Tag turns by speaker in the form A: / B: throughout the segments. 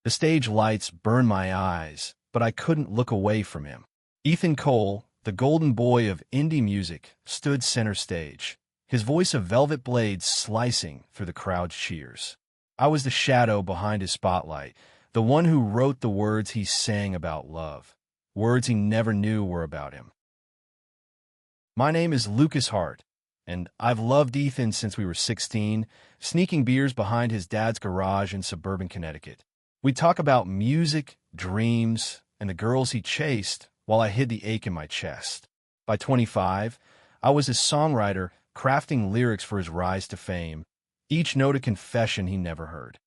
A: The stage lights burned my eyes, but I couldn't look away from him. Ethan Cole, the golden boy of indie music, stood center stage, his voice a velvet blade slicing through the crowd's cheers. I was the shadow behind his spotlight, the one who wrote the words he sang about love, words he never knew were about him. My name is Lucas Hart, and I've loved Ethan since we were 16, sneaking beers behind his dad's garage in suburban Connecticut. We'd talk about music, dreams, and the girls he chased while I hid the ache in my chest. By 25, I was his songwriter, crafting lyrics for his rise to fame, each note a confession he never heard.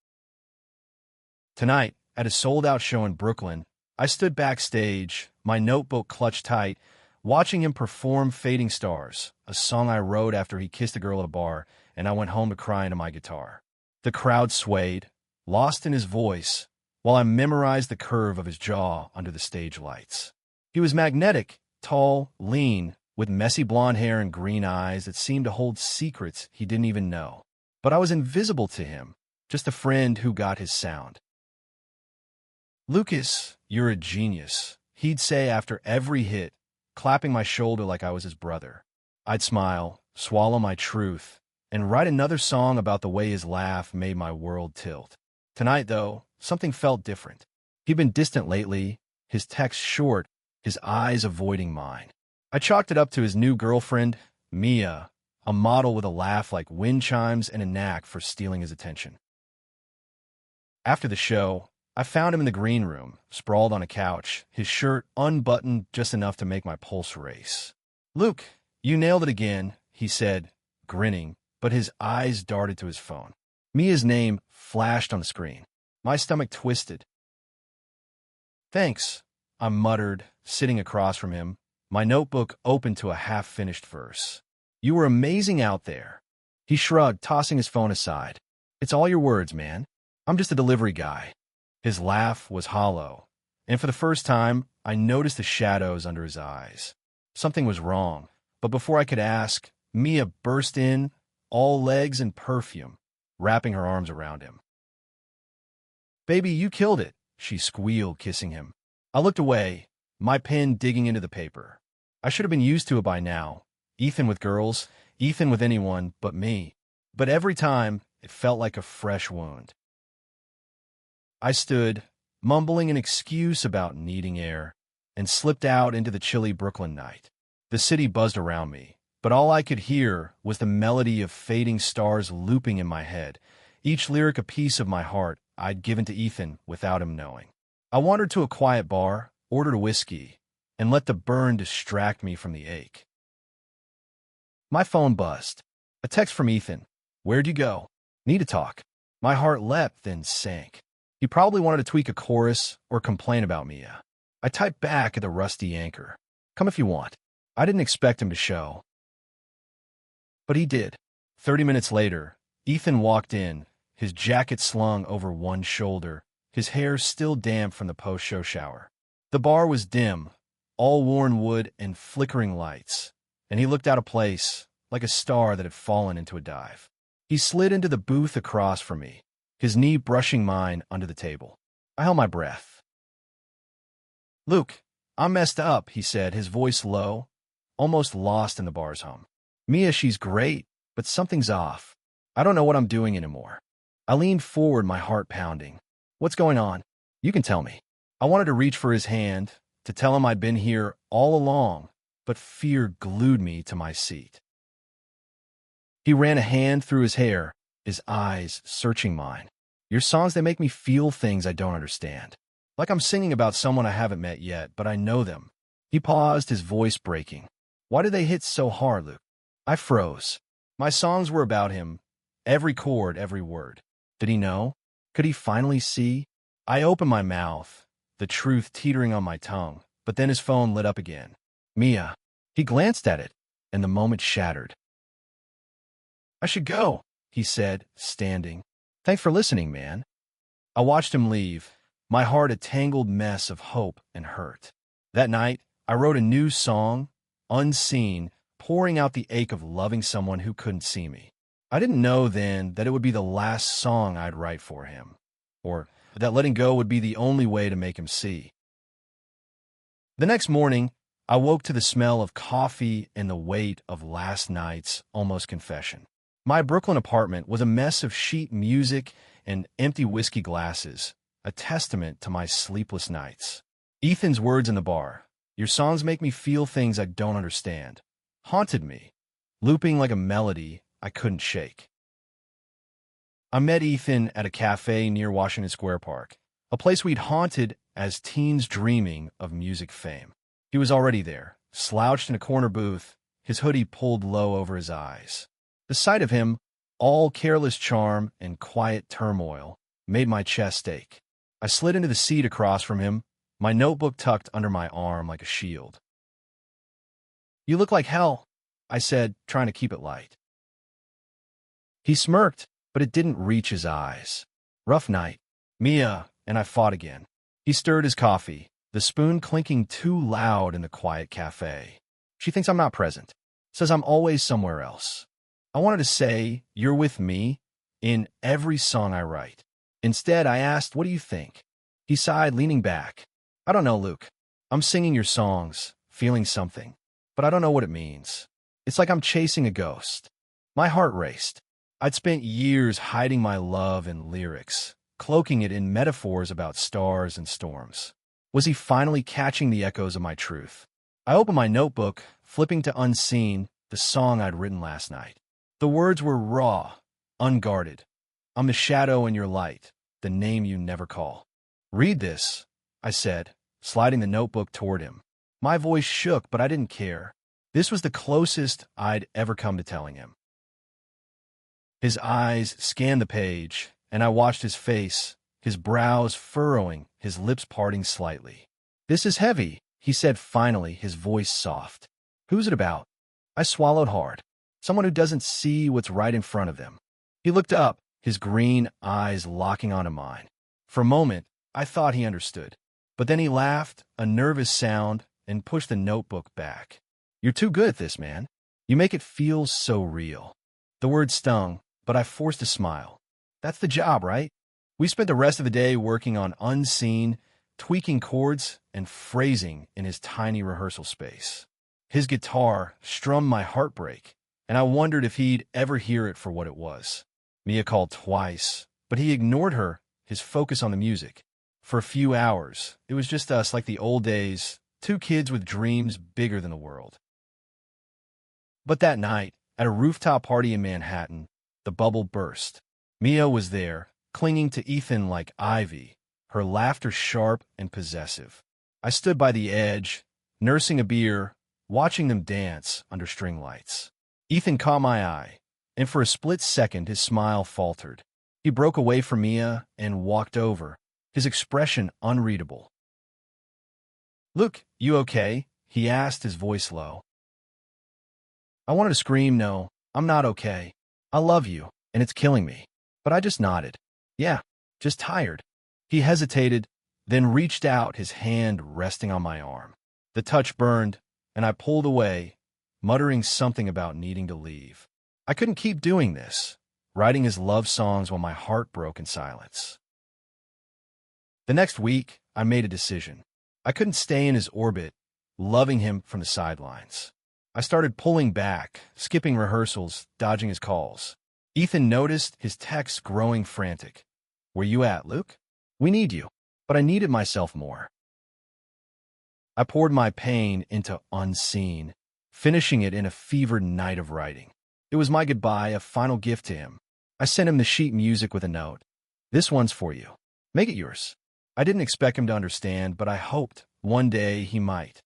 A: Tonight, at a sold-out show in Brooklyn, I stood backstage, my notebook clutched tight, watching him perform Fading Stars, a song I wrote after he kissed a girl at a bar, and I went home to cry into my guitar. The crowd swayed, lost in his voice, while I memorized the curve of his jaw under the stage lights. He was magnetic, tall, lean, with messy blonde hair and green eyes that seemed to hold secrets he didn't even know. But I was invisible to him, just a friend who got his sound. "Lucas, you're a genius," he'd say after every hit, clapping my shoulder like I was his brother. I'd smile, swallow my truth, and write another song about the way his laugh made my world tilt. Tonight, though, something felt different. He'd been distant lately, his texts short, his eyes avoiding mine. I chalked it up to his new girlfriend, Mia, a model with a laugh like wind chimes and a knack for stealing his attention. After the show, I found him in the green room, sprawled on a couch, his shirt unbuttoned just enough to make my pulse race. "Luke, you nailed it again," he said, grinning, but his eyes darted to his phone. Mia's name flashed on the screen. My stomach twisted. "Thanks," I muttered, sitting across from him, my notebook open to a half-finished verse. "You were amazing out there." He shrugged, tossing his phone aside. "It's all your words, man. I'm just a delivery guy." His laugh was hollow, and for the first time, I noticed the shadows under his eyes. Something was wrong, but before I could ask, Mia burst in, all legs and perfume, wrapping her arms around him. "Baby, you killed it," she squealed, kissing him. I looked away, my pen digging into the paper. I should have been used to it by now. Ethan with girls, Ethan with anyone but me. But every time, it felt like a fresh wound. I stood, mumbling an excuse about needing air, and slipped out into the chilly Brooklyn night. The city buzzed around me, but all I could hear was the melody of Fading Stars looping in my head, each lyric a piece of my heart I'd given to Ethan without him knowing. I wandered to a quiet bar, ordered a whiskey, and let the burn distract me from the ache. My phone buzzed. A text from Ethan. "Where'd you go? Need to talk." My heart leapt, then sank. He probably wanted to tweak a chorus or complain about Mia. I typed back at the rusty anchor. "Come if you want." I didn't expect him to show. But he did. 30 minutes later, Ethan walked in, his jacket slung over one shoulder, his hair still damp from the post-show shower. The bar was dim, all worn wood and flickering lights, and he looked out of place, like a star that had fallen into a dive. He slid into the booth across from me, his knee brushing mine under the table. I held my breath. "Luke, I'm messed up," he said, his voice low, almost lost in the bar's hum. "Mia, she's great, but something's off. I don't know what I'm doing anymore." I leaned forward, my heart pounding. "What's going on? You can tell me." I wanted to reach for his hand, to tell him I'd been here all along, but fear glued me to my seat. He ran a hand through his hair, his eyes searching mine. "Your songs, they make me feel things I don't understand. Like I'm singing about someone I haven't met yet, but I know them." He paused, his voice breaking. "Why do they hit so hard, Luke?" I froze. My songs were about him, every chord, every word. Did he know? Could he finally see? I opened my mouth, the truth teetering on my tongue, but then his phone lit up again. "Mia." He glanced at it, and the moment shattered. "I should go," he said, standing. "Thanks for listening, man." I watched him leave, my heart a tangled mess of hope and hurt. That night, I wrote a new song, unseen, pouring out the ache of loving someone who couldn't see me. I didn't know then that it would be the last song I'd write for him, or that letting go would be the only way to make him see. The next morning, I woke to the smell of coffee and the weight of last night's almost confession. My Brooklyn apartment was a mess of sheet music and empty whiskey glasses, a testament to my sleepless nights. Ethan's words in the bar, "Your songs make me feel things I don't understand," haunted me, looping like a melody I couldn't shake. I met Ethan at a cafe near Washington Square Park, a place we'd haunted as teens dreaming of music fame. He was already there, slouched in a corner booth, his hoodie pulled low over his eyes. The sight of him, all careless charm and quiet turmoil, made my chest ache. I slid into the seat across from him, my notebook tucked under my arm like a shield. "You look like hell," I said, trying to keep it light. He smirked, but it didn't reach his eyes. "Rough night. Mia and I fought again." He stirred his coffee, the spoon clinking too loud in the quiet cafe. "She thinks I'm not present, says I'm always somewhere else. I wanted to say, 'You're with me' in every song I write. Instead, I asked, 'What do you think?' He sighed, leaning back. 'I don't know, Luke. I'm singing your songs, feeling something, but I don't know what it means. It's like I'm chasing a ghost.' My heart raced. I'd spent years hiding my love in lyrics, cloaking it in metaphors about stars and storms. Was he finally catching the echoes of my truth? I opened my notebook, flipping to Unseen, the song I'd written last night. The words were raw, unguarded. "I'm the shadow in your light, the name you never call." "Read this," I said, sliding the notebook toward him. My voice shook, but I didn't care. This was the closest I'd ever come to telling him. His eyes scanned the page, and I watched his face, his brows furrowing, his lips parting slightly. "This is heavy," he said finally, his voice soft. "Who's it about?" I swallowed hard. "Someone who doesn't see what's right in front of them." He looked up, his green eyes locking onto mine. For a moment, I thought he understood. But then he laughed, a nervous sound, and pushed the notebook back. "You're too good at this, man. You make it feel so real." The word stung, but I forced a smile. That's the job, right? We spent the rest of the day working on Unseen, tweaking chords and phrasing in his tiny rehearsal space. His guitar strummed my heartbreak, and I wondered if he'd ever hear it for what it was. Mia called twice, but he ignored her, his focus on the music. For a few hours, it was just us like the old days, two kids with dreams bigger than the world. But that night, at a rooftop party in Manhattan, the bubble burst. Mia was there, clinging to Ethan like ivy, her laughter sharp and possessive. I stood by the edge, nursing a beer, watching them dance under string lights. Ethan caught my eye, and for a split second his smile faltered. He broke away from Mia and walked over, his expression unreadable. "Look, you okay?" he asked, his voice low. I wanted to scream, "No, I'm not okay. I love you, and it's killing me." But I just nodded. "Yeah, just tired." He hesitated, then reached out, his hand resting on my arm. The touch burned, and I pulled away, muttering something about needing to leave. I couldn't keep doing this, writing his love songs while my heart broke in silence. The next week, I made a decision. I couldn't stay in his orbit, loving him from the sidelines. I started pulling back, skipping rehearsals, dodging his calls. Ethan noticed, his texts growing frantic. "Where you at, Luke? We need you." But I needed myself more. I poured my pain into Unseen, finishing it in a fevered night of writing. It was my goodbye, a final gift to him. I sent him the sheet music with a note. "This one's for you. Make it yours." I didn't expect him to understand, but I hoped one day he might.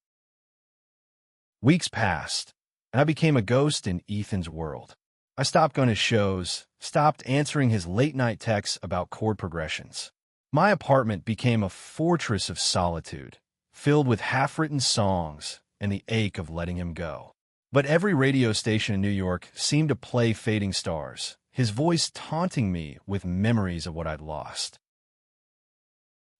A: Weeks passed, and I became a ghost in Ethan's world. I stopped going to shows, stopped answering his late-night texts about chord progressions. My apartment became a fortress of solitude, filled with half-written songs and the ache of letting him go. But every radio station in New York seemed to play Fading Stars, his voice taunting me with memories of what I'd lost.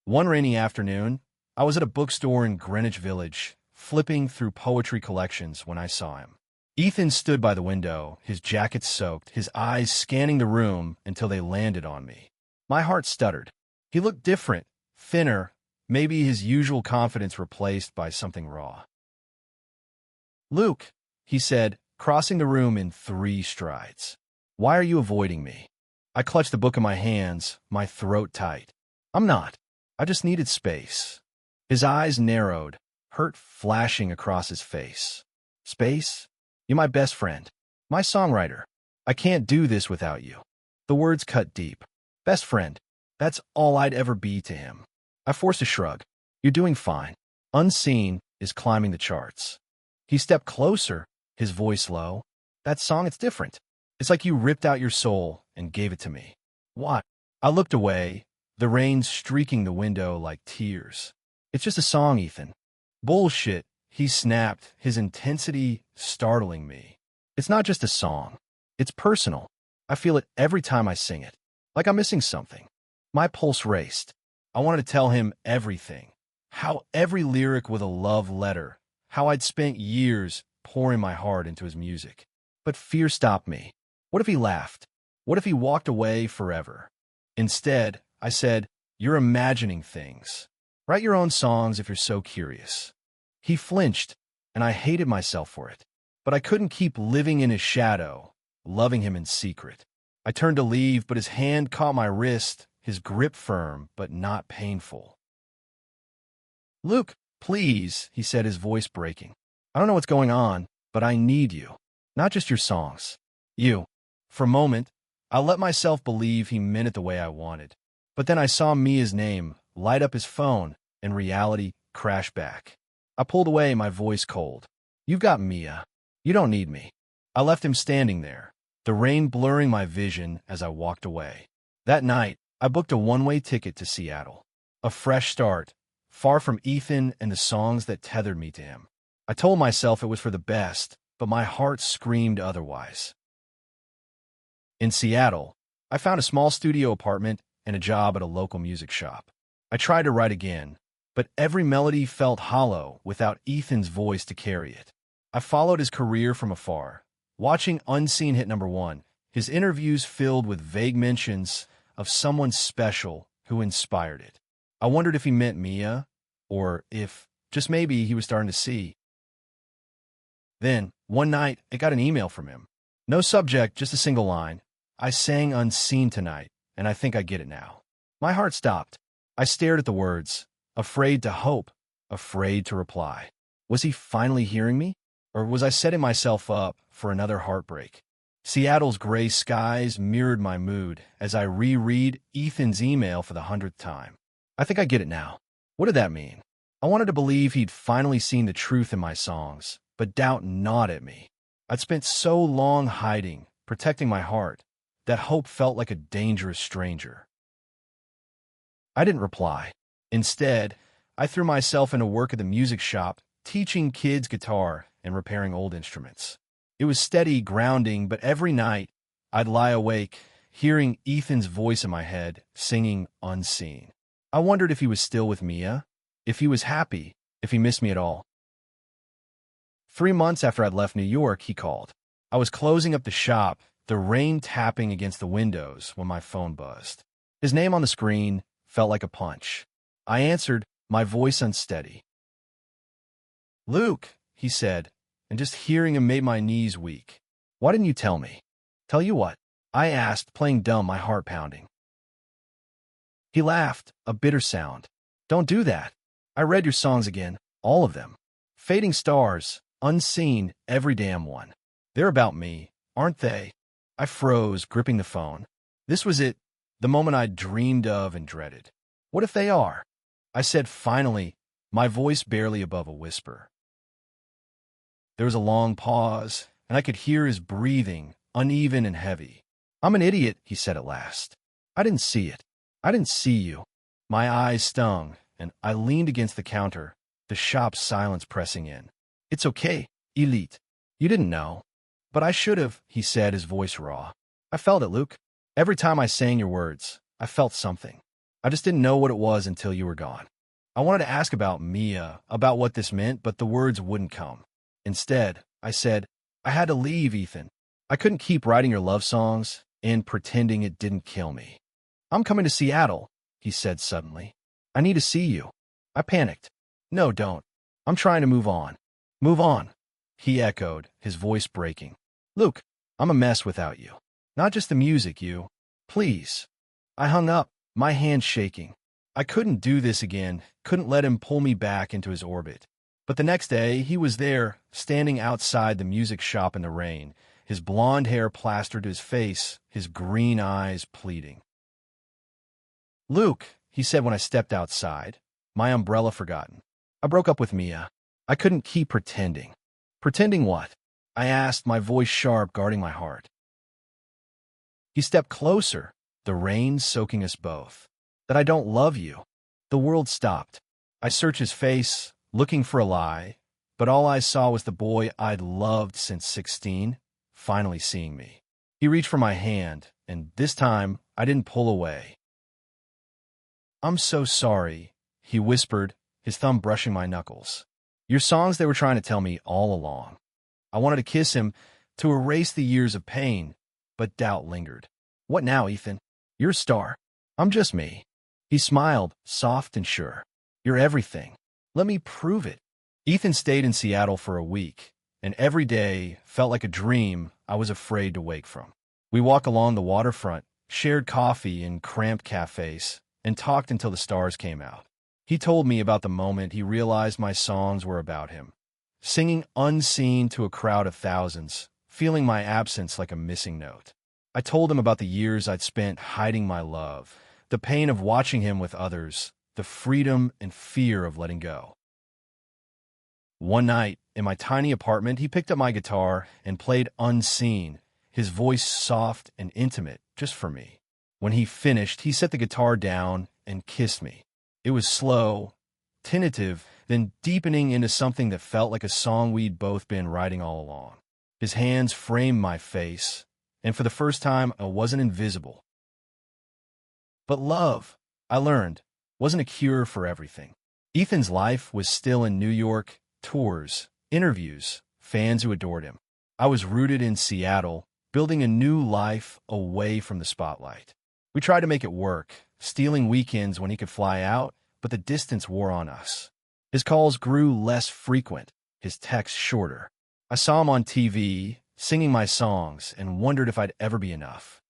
A: One rainy afternoon, I was at a bookstore in Greenwich Village, flipping through poetry collections when I saw him. Ethan stood by the window, his jacket soaked, his eyes scanning the room until they landed on me. My heart stuttered. He looked different, thinner, maybe his usual confidence replaced by something raw. "Luke," he said, crossing the room in 3 strides. "Why are you avoiding me?" I clutched the book in my hands, my throat tight. "I'm not. I just needed space." His eyes narrowed, hurt flashing across his face. "Space? You're my best friend. My songwriter. I can't do this without you." The words cut deep. Best friend. That's all I'd ever be to him. I forced a shrug. "You're doing fine. Unseen is climbing the charts." He stepped closer, his voice low. "That song, it's different. It's like you ripped out your soul and gave it to me." "What?" I looked away, the rain streaking the window like tears. "It's just a song, Ethan." "Bullshit," he snapped, his intensity startling me. "It's not just a song. It's personal. I feel it every time I sing it. Like I'm missing something." My pulse raced. I wanted to tell him everything. How every lyric was a love letter. How I'd spent years pouring my heart into his music. But fear stopped me. What if he laughed? What if he walked away forever? Instead, I said, "You're imagining things. Write your own songs if you're so curious." He flinched, and I hated myself for it. But I couldn't keep living in his shadow, loving him in secret. I turned to leave, but his hand caught my wrist, his grip firm, but not painful. "Luke, please," he said, his voice breaking. "I don't know what's going on, but I need you. Not just your songs. You." For a moment, I let myself believe he meant it the way I wanted. But then I saw Mia's name light up his phone, and reality crashed back. I pulled away, my voice cold. "You've got Mia. You don't need me." I left him standing there, the rain blurring my vision as I walked away. That night, I booked a one-way ticket to Seattle. A fresh start, far from Ethan and the songs that tethered me to him. I told myself it was for the best, but my heart screamed otherwise. In Seattle, I found a small studio apartment and a job at a local music shop. I tried to write again, but every melody felt hollow without Ethan's voice to carry it. I followed his career from afar, watching Unseen hit #1, his interviews filled with vague mentions of someone special who inspired it. I wondered if he meant Mia, or if, just maybe, he was starting to see. Then, one night, I got an email from him. No subject, just a single line. "I sang Unseen tonight, and I think I get it now." My heart stopped. I stared at the words, afraid to hope, afraid to reply. Was he finally hearing me? Or was I setting myself up for another heartbreak? Seattle's gray skies mirrored my mood as I reread Ethan's email for the 100th time. "I think I get it now." What did that mean? I wanted to believe he'd finally seen the truth in my songs, but doubt gnawed at me. I'd spent so long hiding, protecting my heart, that hope felt like a dangerous stranger. I didn't reply. Instead, I threw myself into work at the music shop, teaching kids guitar and repairing old instruments. It was steady, grounding, but every night, I'd lie awake, hearing Ethan's voice in my head, singing Unseen. I wondered if he was still with Mia, if he was happy, if he missed me at all. 3 months after I'd left New York, he called. I was closing up the shop, the rain tapping against the windows when my phone buzzed. His name on the screen felt like a punch. I answered, my voice unsteady. "Luke," he said, and just hearing him made my knees weak. "Why didn't you tell me?" "Tell you what?" I asked, playing dumb, my heart pounding. He laughed, a bitter sound. "Don't do that. I read your songs again, all of them. Fading Stars, Unseen, every damn one. They're about me, aren't they?" I froze, gripping the phone. This was it, the moment I'd dreamed of and dreaded. "What if they are?" I said finally, my voice barely above a whisper. There was a long pause, and I could hear his breathing, uneven and heavy. "I'm an idiot," he said at last. "I didn't see it. I didn't see you." My eyes stung, and I leaned against the counter, the shop's silence pressing in. "It's okay, Elite. You didn't know." "But I should have," he said, his voice raw. "I felt it, Luke. Every time I sang your words, I felt something. I just didn't know what it was until you were gone. I wanted to ask about Mia, about what this meant, but the words wouldn't come. Instead, I said, I had to leave, Ethan. I couldn't keep writing your love songs and pretending it didn't kill me. I'm coming to Seattle. he said suddenly. I need to see you. I panicked. No, don't. I'm trying to move on. Move on, he echoed, his voice breaking. Luke, I'm a mess without you. Not just the music, you. Please. I hung up, my hands shaking. I couldn't do this again, couldn't let him pull me back into his orbit. But the next day, he was there, standing outside the music shop in the rain, his blonde hair plastered to his face, his green eyes pleading. Luke, he said when I stepped outside, my umbrella forgotten. I broke up with Mia. I couldn't keep pretending. Pretending what? I asked, my voice sharp, guarding my heart. He stepped closer, the rain soaking us both. That I don't love you. The world stopped. I searched his face, looking for a lie, but all I saw was the boy I'd loved since 16, finally seeing me. He reached for my hand, and this time I didn't pull away. I'm so sorry, he whispered, his thumb brushing my knuckles. Your songs they were trying to tell me all along. I wanted to kiss him, to erase the years of pain, but doubt lingered. What now, Ethan? You're a star. I'm just me. He smiled, soft and sure. You're everything. Let me prove it. Ethan stayed in Seattle for a week, and every day felt like a dream I was afraid to wake from. We walked along the waterfront, shared coffee in cramped cafes, and talked until the stars came out. He told me about the moment he realized my songs were about him. Singing unseen to a crowd of thousands, feeling my absence like a missing note. I told him about the years I'd spent hiding my love, the pain of watching him with others, the freedom and fear of letting go. One night, in my tiny apartment, he picked up my guitar and played Unseen, his voice soft and intimate, just for me. When he finished, he set the guitar down and kissed me. It was slow, tentative, then deepening into something that felt like a song we'd both been writing all along. His hands framed my face, and for the first time, I wasn't invisible. But love, I learned, wasn't a cure for everything. Ethan's life was still in New York, tours, interviews, fans who adored him. I was rooted in Seattle, building a new life away from the spotlight. We tried to make it work, stealing weekends when he could fly out, but the distance wore on us. His calls grew less frequent, his texts shorter. I saw him on TV, singing my songs, and wondered if I'd ever be enough.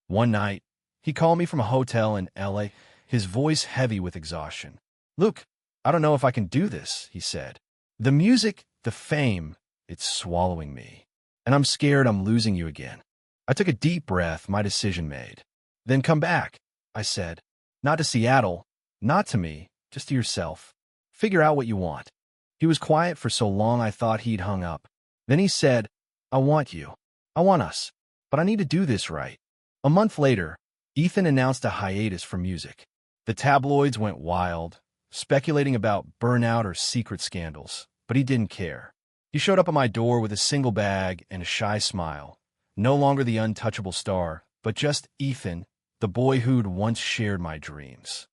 A: One night, he called me from a hotel in LA, his voice heavy with exhaustion. Luke, I don't know if I can do this, he said. The music, the fame, it's swallowing me. And I'm scared I'm losing you again. I took a deep breath, my decision made. Then come back, I said. Not to Seattle, not to me, just to yourself. Figure out what you want. He was quiet for so long I thought he'd hung up. Then he said, I want you. I want us. But I need to do this right. A month later, Ethan announced a hiatus from music. The tabloids went wild, speculating about burnout or secret scandals, but he didn't care. He showed up at my door with a single bag and a shy smile. No longer the untouchable star, but just Ethan, the boy who'd once shared my dreams.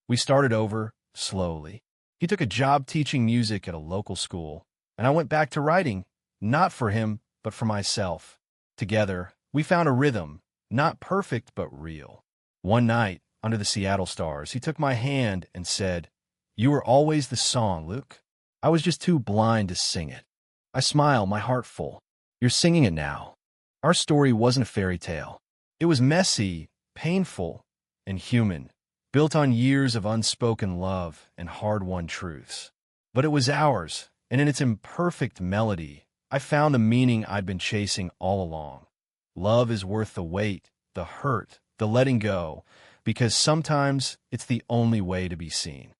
A: We started over, slowly. He took a job teaching music at a local school, and I went back to writing, not for him, but for myself. Together, we found a rhythm, not perfect, but real. One night, under the Seattle stars, he took my hand and said, You were always the song, Luke. I was just too blind to sing it. I smiled, my heart full. You're singing it now. Our story wasn't a fairy tale. It was messy, painful, and human, built on years of unspoken love and hard-won truths. But it was ours, and in its imperfect melody, I found the meaning I'd been chasing all along. Love is worth the wait, the hurt, the letting go, because sometimes it's the only way to be seen.